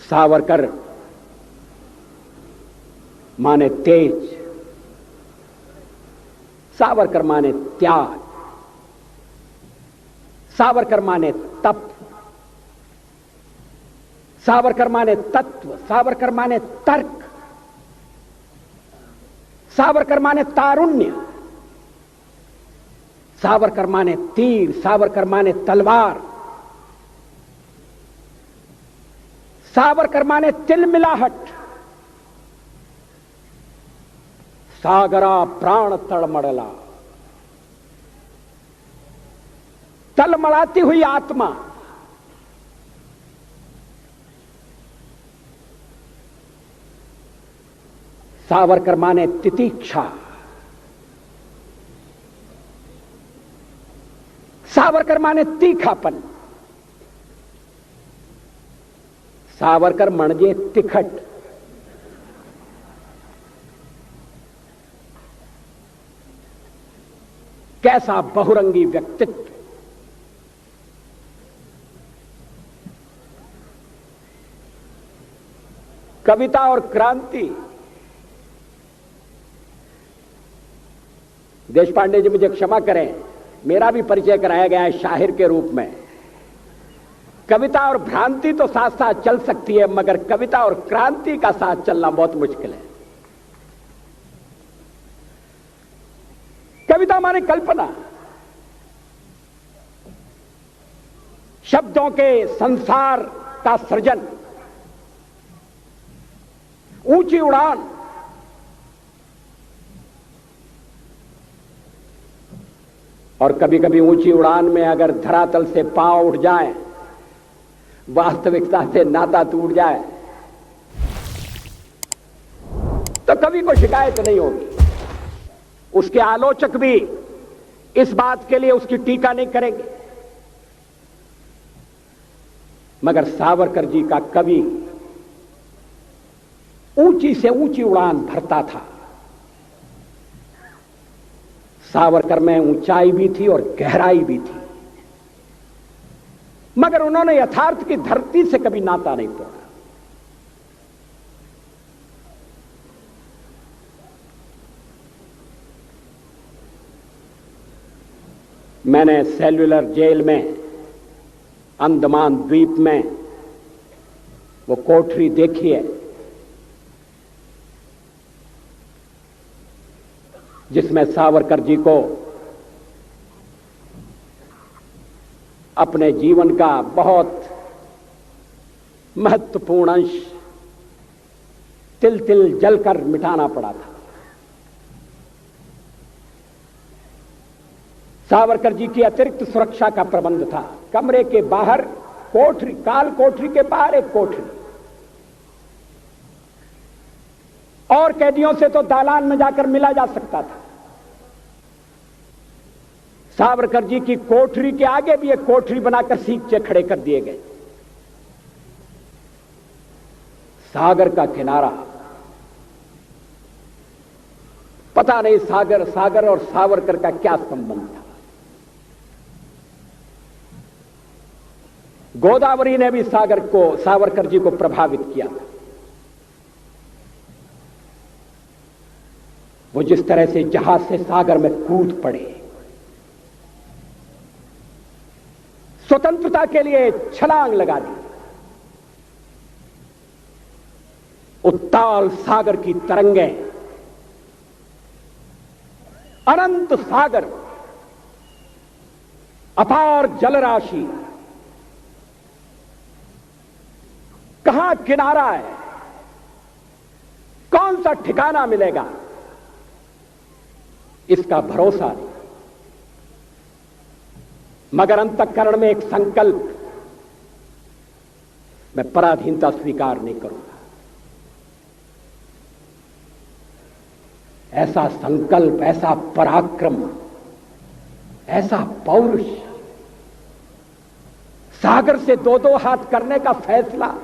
सावरकर माने तेज, सावरकर माने त्याग, सावरकर माने तप, सावरकर माने तत्व, सावरकर माने तर्क, सावरकर माने तारुण्य, सावरकर माने तीर, सावरकर माने तलवार, सावरकर माने तिलमिलाहट, सागरा प्राण तड़मड़ला, तलमड़ाती हुई आत्मा, सावरकर माने तितीक्षा, सावरकर माने तीखापन, सावरकर म्हणजे तिखट। कैसा बहुरंगी व्यक्तित्व। कविता और क्रांति। देशपांडे जी मुझे क्षमा करें, मेरा भी परिचय कराया गया है शाहिर के रूप में। कविता और भ्रांति तो साथ साथ चल सकती है, मगर कविता और क्रांति का साथ चलना बहुत मुश्किल है। कविता माने कल्पना, शब्दों के संसार का सृजन, ऊंची उड़ान। और कभी कभी ऊंची उड़ान में अगर धरातल से पांव उठ जाए, वास्तविकता से नाता टूट जाए, तो कवि को शिकायत नहीं होगी। उसके आलोचक भी इस बात के लिए उसकी टीका नहीं करेंगे। मगर सावरकर जी का कवि ऊंची से ऊंची उड़ान भरता था। सावरकर में ऊंचाई भी थी और गहराई भी थी, मगर उन्होंने यथार्थ की धरती से कभी नाता नहीं तोड़ा। मैंने सेल्युलर जेल में, अंडमान द्वीप में वो कोठरी देखी है जिसमें सावरकर जी को अपने जीवन का बहुत महत्वपूर्ण अंश तिल तिल जलकर मिटाना पड़ा था। सावरकर जी की अतिरिक्त सुरक्षा का प्रबंध था। कमरे के बाहर कोठरी, काल कोठरी के बाहर एक कोठरी, और कैदियों से तो दालान में जाकर मिला जा सकता था। सावरकर जी की कोठरी के आगे भी एक कोठरी बनाकर सींचे खड़े कर दिए गए। सागर का किनारा, पता नहीं सागर और सावरकर का क्या संबंध था। गोदावरी ने भी सावरकर जी को प्रभावित किया था। वो जिस तरह से जहाज से सागर में कूद पड़े, स्वतंत्रता के लिए छलांग लगा दी। उत्ताल सागर की तरंगें, अनंत सागर, अपार जलराशि, कहां किनारा है, कौन सा ठिकाना मिलेगा, इसका भरोसा नहीं। मगर अंतःकरण में एक संकल्प, मैं पराधीनता स्वीकार नहीं करूंगा। ऐसा संकल्प, ऐसा पराक्रम, ऐसा पौरुष, सागर से दो दो हाथ करने का फैसला,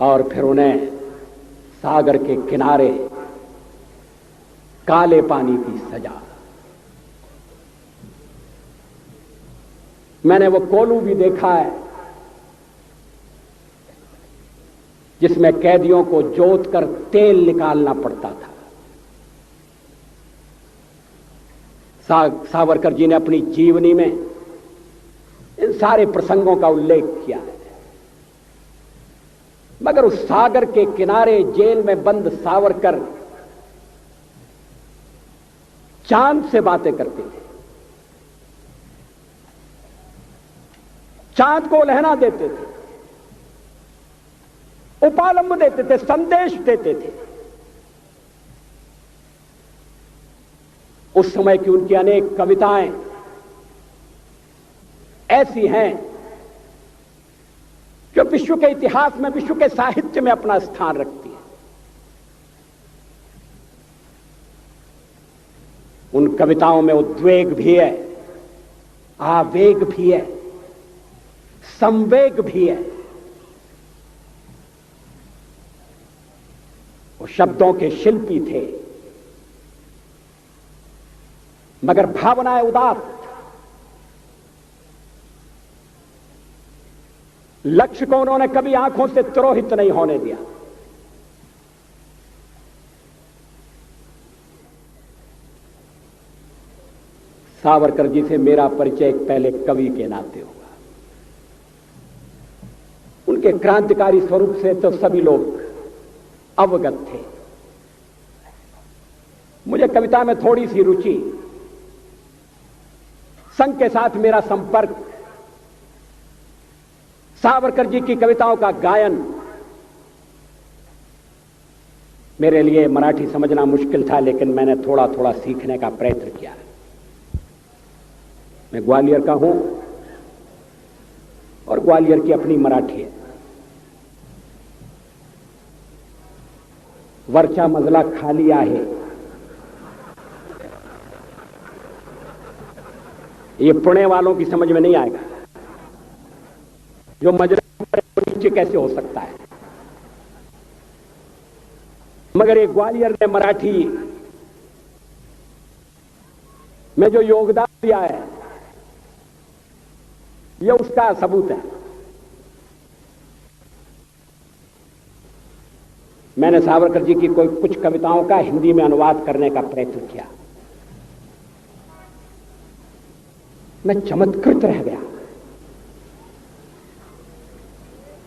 और फिर उन्हें सागर के किनारे काले पानी की सजा। मैंने वो कोलू भी देखा है जिसमें कैदियों को जोत कर तेल निकालना पड़ता था। सावरकर जी ने अपनी जीवनी में इन सारे प्रसंगों का उल्लेख किया है, मगर उस सागर के किनारे जेल में बंद सावरकर चांद से बातें करते थे, चांद को लहना देते थे, उपालंब देते थे, संदेश देते थे। उस समय की उनकी अनेक कविताएं ऐसी हैं जो विश्व के इतिहास में, विश्व के साहित्य में अपना स्थान रखती है। उन कविताओं में उद्वेग भी है, आवेग भी है, संवेग भी है। वो शब्दों के शिल्पी थे, मगर भावनाएं उदात्त। लक्ष्य को उन्होंने कभी आंखों से तिरोहित नहीं होने दिया। सावरकर जी से मेरा परिचय एक पहले कवि के नाते हुआ। उनके क्रांतिकारी स्वरूप से तो सभी लोग अवगत थे। मुझे कविता में थोड़ी सी रुचि, संघ के साथ मेरा संपर्क, सावरकर जी की कविताओं का गायन मेरे लिए मराठी समझना मुश्किल था, लेकिन मैंने थोड़ा थोड़ा सीखने का प्रयत्न किया। मैं ग्वालियर का हूं और ग्वालियर की अपनी मराठी है। वरचा मजला खाली आहे, ये पुणे वालों की समझ में नहीं आएगा। जो मजला नीचे कैसे हो सकता है, मगर ये ग्वालियर ने मराठी में जो योगदान दिया है, यह उसका सबूत है। मैंने सावरकर जी की कुछ कविताओं का हिंदी में अनुवाद करने का प्रयत्न किया। मैं चमत्कृत रह गया।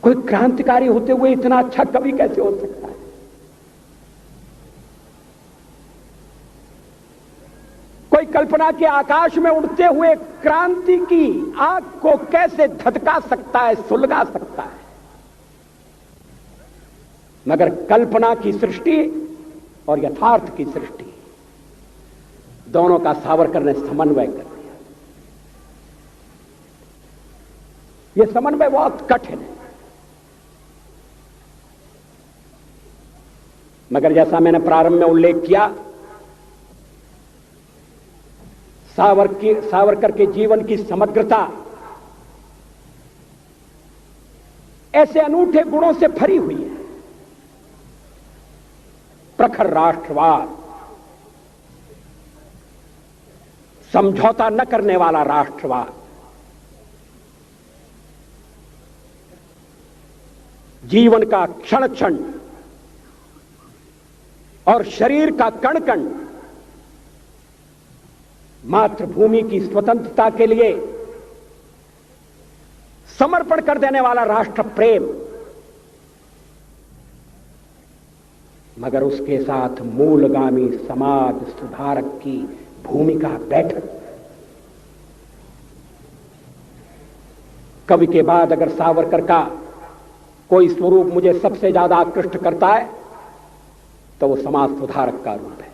कोई क्रांतिकारी होते हुए इतना अच्छा कवि कैसे हो सकता है? कोई कल्पना के आकाश में उड़ते हुए क्रांति की आग को कैसे धधका सकता है, सुलगा सकता है? मगर कल्पना की सृष्टि और यथार्थ की सृष्टि, दोनों का सावरकर ने समन्वय कर दिया। यह समन्वय बहुत कठिन है, मगर जैसा मैंने प्रारंभ में उल्लेख किया, सावरकर के जीवन की समग्रता ऐसे अनूठे गुणों से भरी हुई है। प्रखर राष्ट्रवाद, समझौता न करने वाला राष्ट्रवाद, जीवन का क्षण क्षण और शरीर का कण कण मातृभूमि की स्वतंत्रता के लिए समर्पण कर देने वाला राष्ट्र प्रेम, मगर उसके साथ मूलगामी समाज सुधारक की भूमिका बैठक। कवि के बाद अगर सावरकर का कोई स्वरूप मुझे सबसे ज्यादा आकृष्ट करता है तो वो समाज सुधारक का रूप है।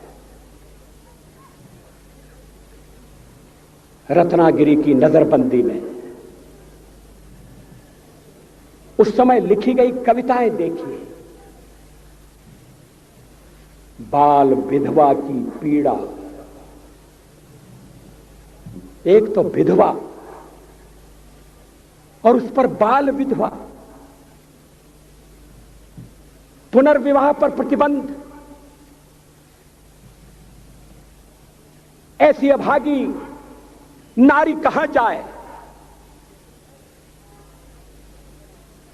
रत्नागिरी की नजरबंदी में उस समय लिखी गई कविताएं देखिए। बाल विधवा की पीड़ा, एक तो विधवा और उस पर बाल विधवा, पुनर्विवाह पर प्रतिबंध, ऐसी अभागी नारी कहां जाए?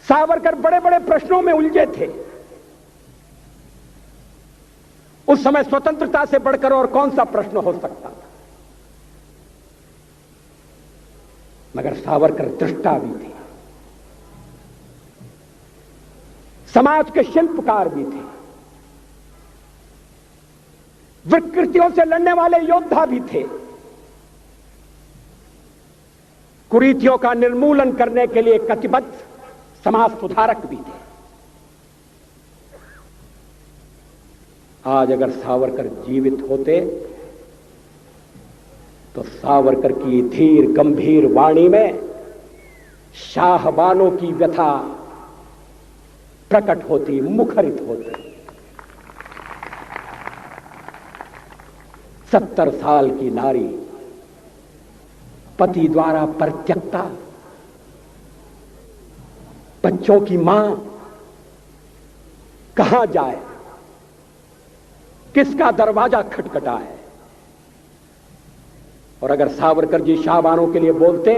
सावरकर बड़े बड़े प्रश्नों में उलझे थे। उस समय स्वतंत्रता से बढ़कर और कौन सा प्रश्न हो सकता था। मगर सावरकर दृष्टा भी थे, समाज के शिल्पकार भी थे, विकृतियों से लड़ने वाले योद्धा भी थे, कुरीतियों का निर्मूलन करने के लिए कटिबद्ध समाज सुधारक भी थे। आज अगर सावरकर जीवित होते तो सावरकर की धीर गंभीर वाणी में शाहबानों की व्यथा प्रकट होती, मुखरित होती। 70 साल की नारी, पति द्वारा परित्यक्ता, बच्चों की मां, कहां जाए, किसका दरवाजा खटखटाए। और अगर सावरकर जी शाहबानों के लिए बोलते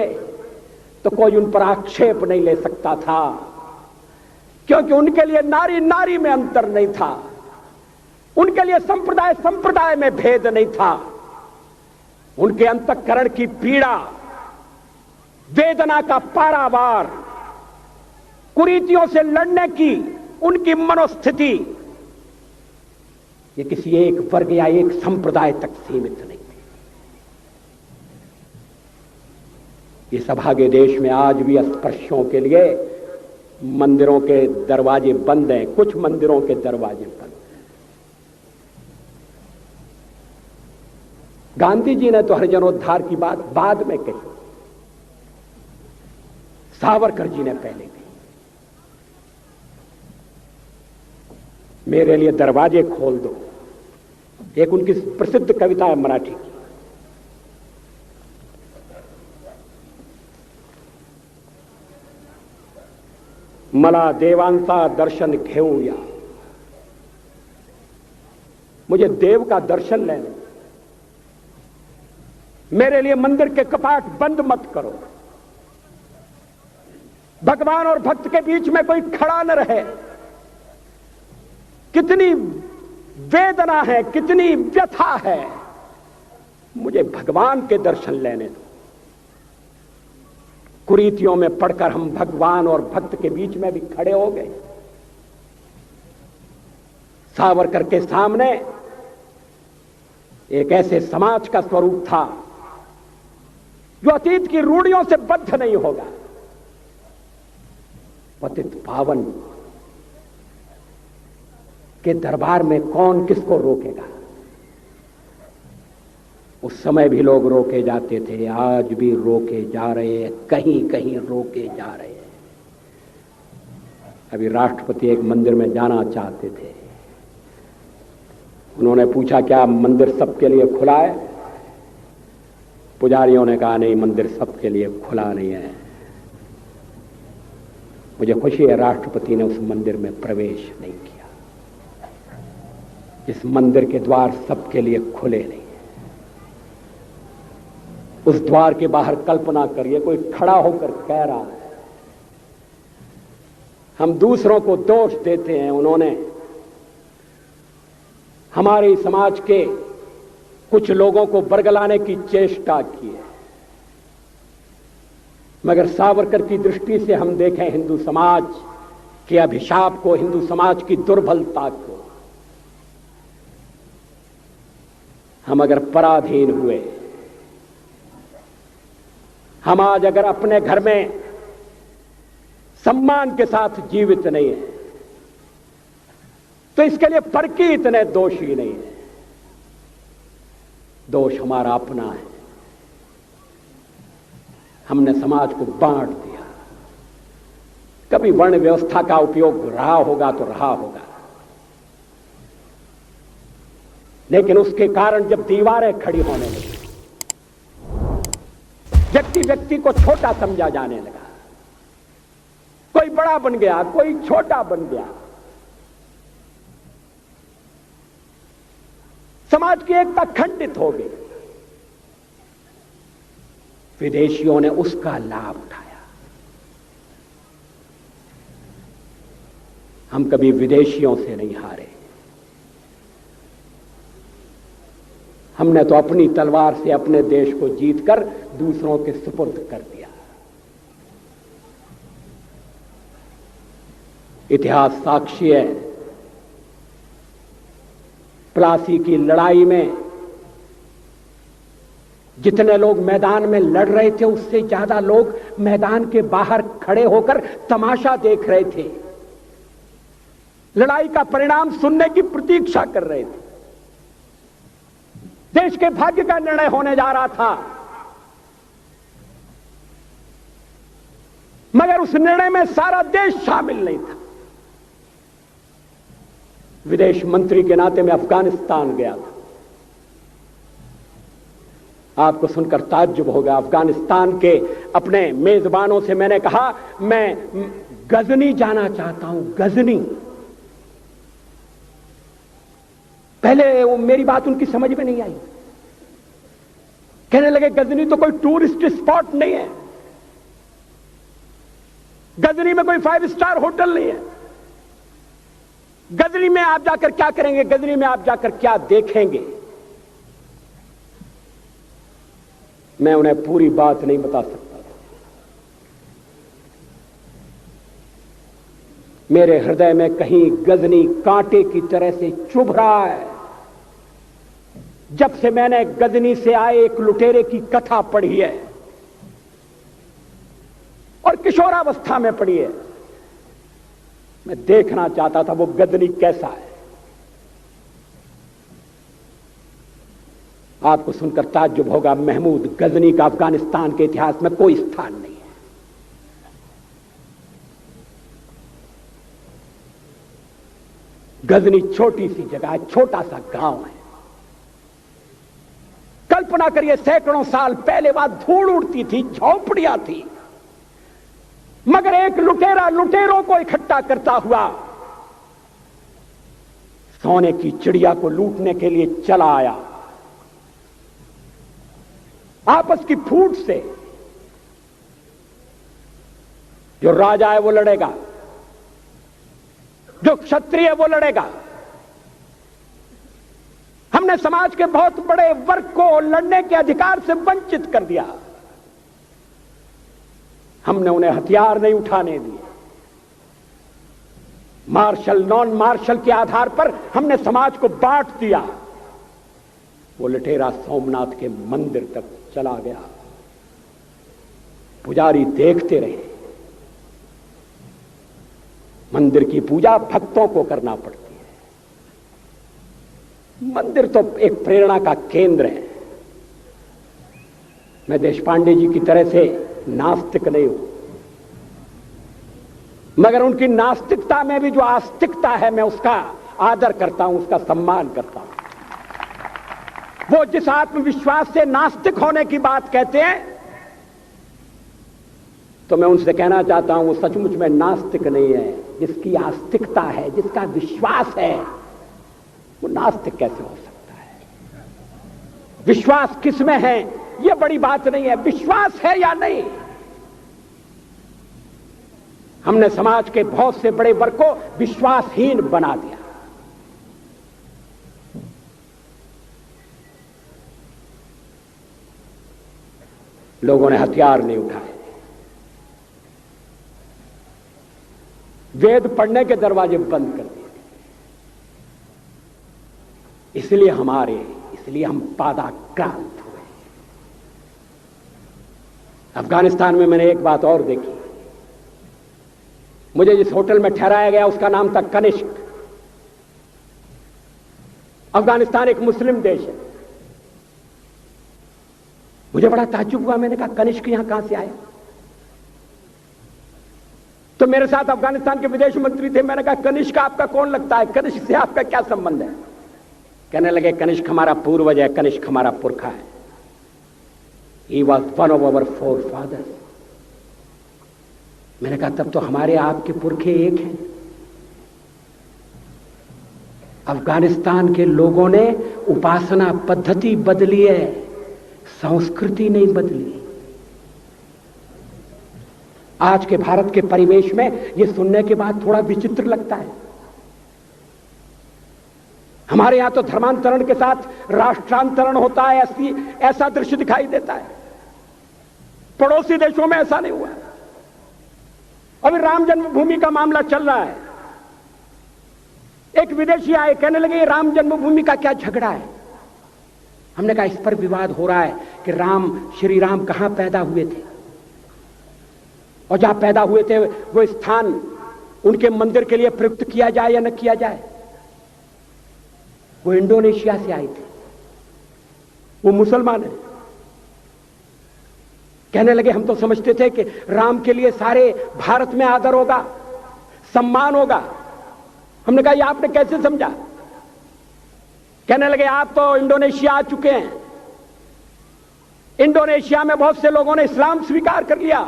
तो कोई उन पर आक्षेप नहीं ले सकता था, क्योंकि उनके लिए नारी नारी में अंतर नहीं था, उनके लिए संप्रदाय संप्रदाय में भेद नहीं था। उनके अंतःकरण की पीड़ा, वेदना का पारावार, कुरीतियों से लड़ने की उनकी मनोस्थिति, ये किसी एक वर्ग या एक संप्रदाय तक सीमित नहीं थी। इस अभागे देश में आज भी अस्पृश्यों के लिए मंदिरों के दरवाजे बंद हैं, कुछ मंदिरों के दरवाजे बंद हैं। गांधी जी ने तो हरिजनोद्धार की बात बाद में कही, सावरकर जी ने पहले कही। मेरे लिए दरवाजे खोल दो, एक उनकी प्रसिद्ध कविता है मराठी की। मला देवांचा दर्शन घेऊया, मुझे देव का दर्शन लेने, मेरे लिए मंदिर के कपाट बंद मत करो, भगवान और भक्त के बीच में कोई खड़ा न रहे। कितनी वेदना है, कितनी व्यथा है, मुझे भगवान के दर्शन लेने दो। कुरीतियों में पड़कर हम भगवान और भक्त के बीच में भी खड़े हो गए। सावरकर के सामने एक ऐसे समाज का स्वरूप था जो अतीत की रूढ़ियों से बद्ध नहीं होगा। पतित पावन के दरबार में कौन किसको रोकेगा। उस समय भी लोग रोके जाते थे, आज भी रोके जा रहे हैं, कहीं कहीं रोके जा रहे हैं। अभी राष्ट्रपति एक मंदिर में जाना चाहते थे, उन्होंने पूछा क्या मंदिर सबके लिए खुला है? पुजारियों ने कहा नहीं, मंदिर सबके लिए खुला नहीं है। मुझे खुशी है राष्ट्रपति ने उस मंदिर में प्रवेश नहीं किया। इस मंदिर के द्वार सबके लिए खुले नहीं। उस द्वार के बाहर कल्पना करिए, कोई खड़ा होकर कह रहा है, हम दूसरों को दोष देते हैं, उन्होंने हमारे समाज के कुछ लोगों को बरगलाने की चेष्टा की है। मगर सावरकर की दृष्टि से हम देखें हिंदू समाज के अभिशाप को, हिंदू समाज की दुर्बलता को, हम अगर पराधीन हुए, हम आज अगर अपने घर में सम्मान के साथ जीवित नहीं है, तो इसके लिए परकी इतने दोषी नहीं है। दोष हमारा अपना है, हमने समाज को बांट दिया। कभी वर्ण व्यवस्था का उपयोग रहा होगा तो रहा होगा, लेकिन उसके कारण जब दीवारें खड़ी होने लगी, व्यक्ति व्यक्ति को छोटा समझा जाने लगा, कोई बड़ा बन गया, कोई छोटा बन गया, समाज की एकता खंडित हो गई। विदेशियों ने उसका लाभ उठाया। हम कभी विदेशियों से नहीं हारे। हमने तो अपनी तलवार से अपने देश को जीतकर दूसरों के सुपुर्द कर दिया। इतिहास साक्षी है, प्लासी की लड़ाई में जितने लोग मैदान में लड़ रहे थे उससे ज्यादा लोग मैदान के बाहर खड़े होकर तमाशा देख रहे थे, लड़ाई का परिणाम सुनने की प्रतीक्षा कर रहे थे। देश के भाग्य का निर्णय होने जा रहा था, मगर उस निर्णय में सारा देश शामिल नहीं था। विदेश मंत्री के नाते मैं अफगानिस्तान गया था। आपको सुनकर ताज्जुब होगा, अफगानिस्तान के अपने मेजबानों से मैंने कहा मैं गजनी जाना चाहता हूं, गजनी। पहले वो मेरी बात उनकी समझ में नहीं आई, कहने लगे गजनी तो कोई टूरिस्ट स्पॉट नहीं है, गजनी में कोई 5 स्टार होटल नहीं है, गजनी में आप जाकर क्या करेंगे, गजनी में आप जाकर क्या देखेंगे। मैं उन्हें पूरी बात नहीं बता सकता था। मेरे हृदय में कहीं गजनी कांटे की तरह से चुभ रहा है। जब से मैंने गजनी से आए एक लुटेरे की कथा पढ़ी है और किशोरावस्था में पढ़ी है, मैं देखना चाहता था वो गजनी कैसा है। आपको सुनकर ताज्जुब होगा, महमूद गजनी का अफगानिस्तान के इतिहास में कोई स्थान नहीं है। गजनी छोटी सी जगह है, छोटा सा गांव है। कल्पना करिए, सैकड़ों साल पहले वहां धूल उड़ती थी, झोंपड़ियां थी, मगर एक लुटेरा लुटेरों को इकट्ठा करता हुआ सोने की चिड़िया को लूटने के लिए चला आया। आपस की फूट से जो राजा है वो लड़ेगा, जो क्षत्रिय है वो लड़ेगा। हमने समाज के बहुत बड़े वर्ग को लड़ने के अधिकार से वंचित कर दिया। हमने उन्हें हथियार नहीं उठाने दिए। मार्शल नॉन मार्शल के आधार पर हमने समाज को बांट दिया। वो लुटेरा सोमनाथ के मंदिर तक चला गया, पुजारी देखते रहे। मंदिर की पूजा भक्तों को करना पड़ती है, मंदिर तो एक प्रेरणा का केंद्र है। मैं देशपांडे जी की तरह से नास्तिक नहीं हूं, मगर उनकी नास्तिकता में भी जो आस्तिकता है मैं उसका आदर करता हूं, उसका सम्मान करता हूं। वो जिस आत्मविश्वास से नास्तिक होने की बात कहते हैं, तो मैं उनसे कहना चाहता हूं वो सचमुच में नास्तिक नहीं है। जिसकी आस्तिकता है, जिसका विश्वास है, वो नास्तिक कैसे हो सकता है? विश्वास किसमें है यह बड़ी बात नहीं है, विश्वास है या नहीं। हमने समाज के बहुत से बड़े वर्ग को विश्वासहीन बना दिया। लोगों ने हथियार नहीं उठाए, वेद पढ़ने के दरवाजे बंद कर दिए। इसलिए हम पादाक्रांत हुए। अफगानिस्तान में मैंने एक बात और देखी। मुझे जिस होटल में ठहराया गया उसका नाम था कनिष्क। अफगानिस्तान एक मुस्लिम देश है। मुझे बड़ा ताज्जुब हुआ, मैंने कहा कनिष्क यहां कहां से आया? तो मेरे साथ अफगानिस्तान के विदेश मंत्री थे। मैंने कहा कनिष्क आपका कौन लगता है, कनिष्क से आपका क्या संबंध है? कहने लगे कनिष्क हमारा पूर्वज है, कनिष्क हमारा पुरखा है। He was one of our forefathers। मैंने कहा तब तो हमारे आपके पुरखे एक हैं। अफगानिस्तान के लोगों ने उपासना पद्धति बदली है, संस्कृति नहीं बदली। आज के भारत के परिवेश में यह सुनने के बाद थोड़ा विचित्र लगता है। हमारे यहां तो धर्मांतरण के साथ राष्ट्रांतरण होता है, ऐसा दृश्य दिखाई देता है। पड़ोसी देशों में ऐसा नहीं हुआ। अभी राम जन्मभूमि का मामला चल रहा है। एक विदेशी आए, कहने लगे राम जन्मभूमि का क्या झगड़ा है। हमने कहा इस पर विवाद हो रहा है कि श्री राम कहां पैदा हुए थे, और जहां पैदा हुए थे वो स्थान उनके मंदिर के लिए प्रयुक्त किया जाए या न किया जाए। वो इंडोनेशिया से आए थे, वो मुसलमान है। कहने लगे हम तो समझते थे कि राम के लिए सारे भारत में आदर होगा, सम्मान होगा। हमने कहा ये आपने कैसे समझा। कहने लगे आप तो इंडोनेशिया आ चुके हैं, इंडोनेशिया में बहुत से लोगों ने इस्लाम स्वीकार कर लिया,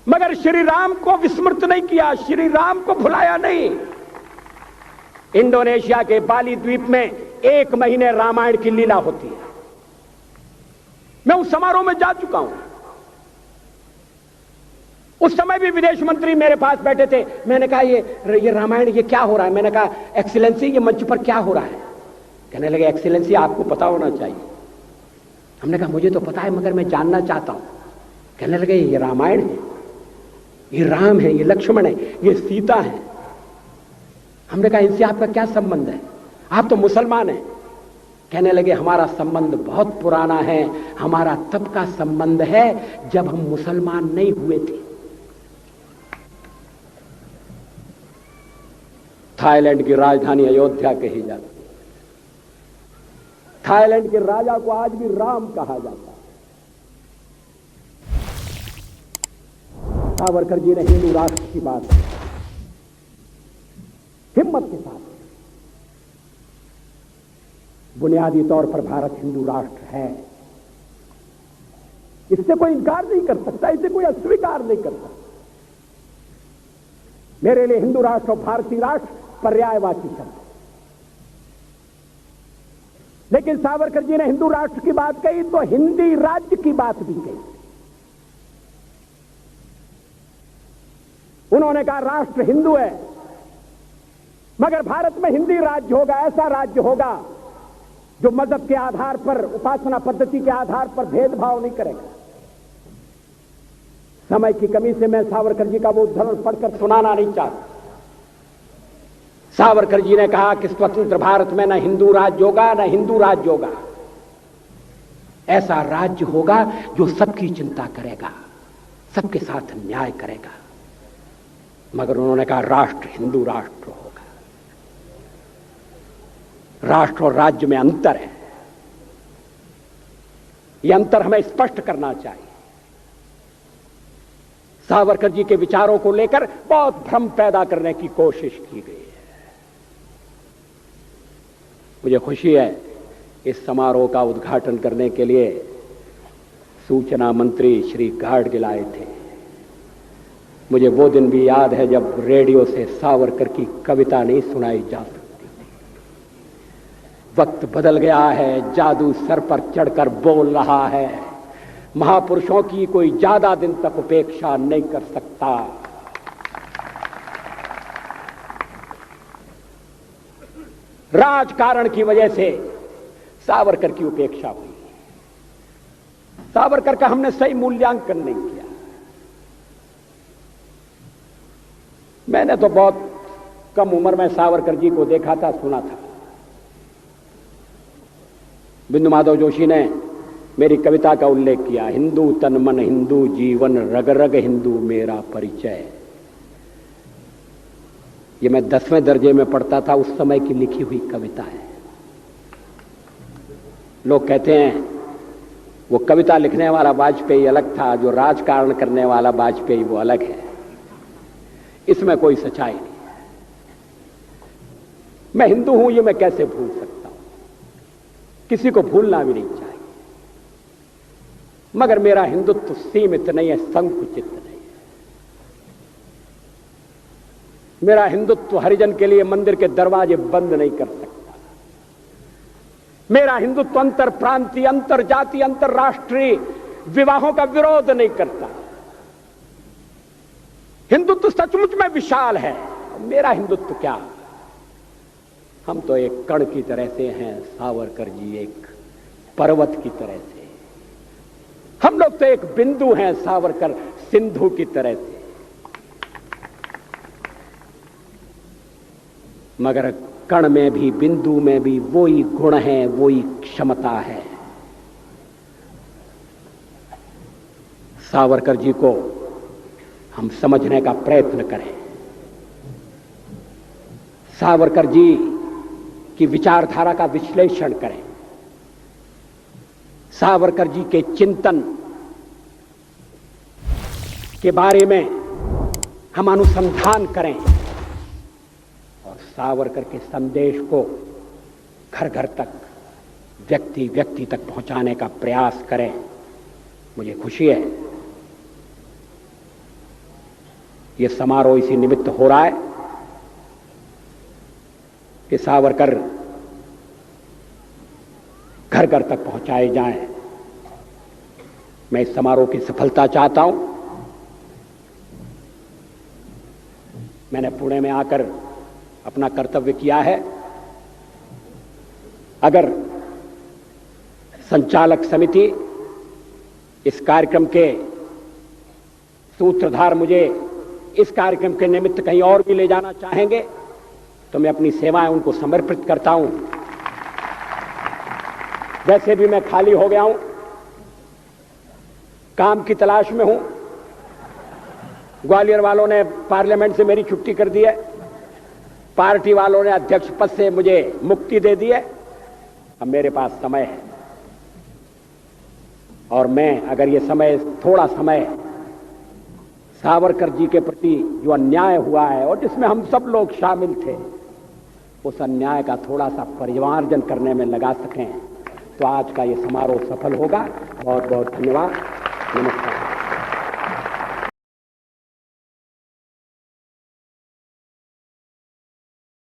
मगर श्री राम को विस्मृत नहीं किया, श्री राम को भुलाया नहीं। इंडोनेशिया के बाली द्वीप में 1 महीने रामायण की लीला होती है। मैं उस समारोह में जा चुका हूं। उस समय भी विदेश मंत्री मेरे पास बैठे थे। मैंने कहा ये रामायण ये क्या हो रहा है। मैंने कहा एक्सीलेंसी ये मंच पर क्या हो रहा है। कहने लगे एक्सीलेंसी आपको पता होना चाहिए। हमने कहा मुझे तो पता है मगर मैं जानना चाहता हूं। कहने लगे ये रामायण है, ये राम है, ये लक्ष्मण है, ये सीता है। हमने कहा इनसे आपका क्या संबंध है, आप तो मुसलमान हैं। कहने लगे हमारा संबंध बहुत पुराना है, हमारा तब का संबंध है जब हम मुसलमान नहीं हुए थे। थाईलैंड की राजधानी अयोध्या कही जाती है। थाईलैंड के राजा को आज भी राम कहा जाता है। सावरकर जी ने हिंदू राष्ट्र की बात हिम्मत के साथ, बुनियादी तौर पर भारत हिंदू राष्ट्र है, इससे कोई इनकार नहीं कर सकता, इसे कोई अस्वीकार नहीं कर सकता। मेरे लिए हिंदू राष्ट्र और भारतीय राष्ट्र पर्यायवाची शब्द। लेकिन सावरकर जी ने हिंदू राष्ट्र की बात कही तो हिंदी राज्य की बात भी कही। उन्होंने कहा राष्ट्र हिंदू है, मगर भारत में हिंदी राज्य होगा, ऐसा राज्य होगा जो मजहब के आधार पर, उपासना पद्धति के आधार पर भेदभाव नहीं करेगा। समय की कमी से मैं सावरकर जी का वो उद्धरण पढ़कर सुनाना नहीं चाहता। सावरकर जी ने कहा कि स्वतंत्र भारत में न हिंदू राज्य होगा, न हिंदू राज्य होगा, ऐसा राज्य होगा जो सबकी चिंता करेगा, सबके साथ न्याय करेगा। मगर उन्होंने कहा राष्ट्र हिंदू राष्ट्र होगा। राष्ट्र और राज्य में अंतर है, यह अंतर हमें स्पष्ट करना चाहिए। सावरकर जी के विचारों को लेकर बहुत भ्रम पैदा करने की कोशिश की गई है। मुझे खुशी है इस समारोह का उद्घाटन करने के लिए सूचना मंत्री श्री गाडगिल आए थे। मुझे वो दिन भी याद है जब रेडियो से सावरकर की कविता नहीं सुनाई जा सकती थी। वक्त बदल गया है, जादू सर पर चढ़कर बोल रहा है, महापुरुषों की कोई ज्यादा दिन तक उपेक्षा नहीं कर सकता। राजकारण की वजह से सावरकर की उपेक्षा हुई। सावरकर का हमने सही मूल्यांकन नहीं किया। मैंने तो बहुत कम उम्र में सावरकर जी को देखा था, सुना था। बिंदु माधव जोशी ने मेरी कविता का उल्लेख किया, हिंदू तन मन हिंदू जीवन रग रग हिंदू मेरा परिचय। ये मैं 10वें दर्जे में पढ़ता था, उस समय की लिखी हुई कविता है। लोग कहते हैं वो कविता लिखने वाला वाजपेयी अलग था, जो राजकारण करने वाला वाजपेयी वो अलग है। इसमें कोई सच्चाई नहीं है। मैं हिंदू हूं ये मैं कैसे भूल सकता हूं, किसी को भूलना भी नहीं चाहिए। मगर मेरा हिंदुत्व सीमित नहीं है, संकुचित नहीं है। मेरा हिंदुत्व हरिजन के लिए मंदिर के दरवाजे बंद नहीं कर सकता। मेरा हिंदुत्व अंतर प्रांतीय, अंतर जाति, अंतरराष्ट्रीय विवाहों का विरोध नहीं करता। हिंदुत्व सचमुच में विशाल है। मेरा हिंदुत्व क्या? हम तो एक कण की तरह से हैं, सावरकर जी एक पर्वत की तरह से। हम लोग तो एक बिंदु हैं, सावरकर सिंधु की तरह से। मगर कण में भी, बिंदु में भी वही गुण है, वही क्षमता है। सावरकर जी को हम समझने का प्रयत्न करें। सावरकर जी की विचारधारा का विश्लेषण करें। सावरकर जी के चिंतन के बारे में हम अनुसंधान करें और सावरकर के संदेश को घर घर तक, व्यक्ति व्यक्ति तक पहुंचाने का प्रयास करें। मुझे खुशी है यह समारोह इसी निमित्त हो रहा है कि सावरकर घर घर तक पहुंचाए जाएं। मैं इस समारोह की सफलता चाहता हूं। मैंने पुणे में आकर अपना कर्तव्य किया है। अगर संचालक समिति इस कार्यक्रम के सूत्रधार मुझे इस कार्यक्रम के निमित्त कहीं और भी ले जाना चाहेंगे तो मैं अपनी सेवाएं उनको समर्पित करता हूं। वैसे भी मैं खाली हो गया हूं, काम की तलाश में हूं। ग्वालियर वालों ने पार्लियामेंट से मेरी छुट्टी कर दी है, पार्टी वालों ने अध्यक्ष पद से मुझे मुक्ति दे दी है। अब मेरे पास समय है और मैं अगर ये समय, थोड़ा समय सावरकर जी के प्रति जो अन्याय हुआ है और जिसमें हम सब लोग शामिल थे, उस अन्याय का थोड़ा सा परिमार्जन करने में लगा सकें तो आज का ये समारोह सफल होगा। बहुत बहुत धन्यवाद। नमस्कार।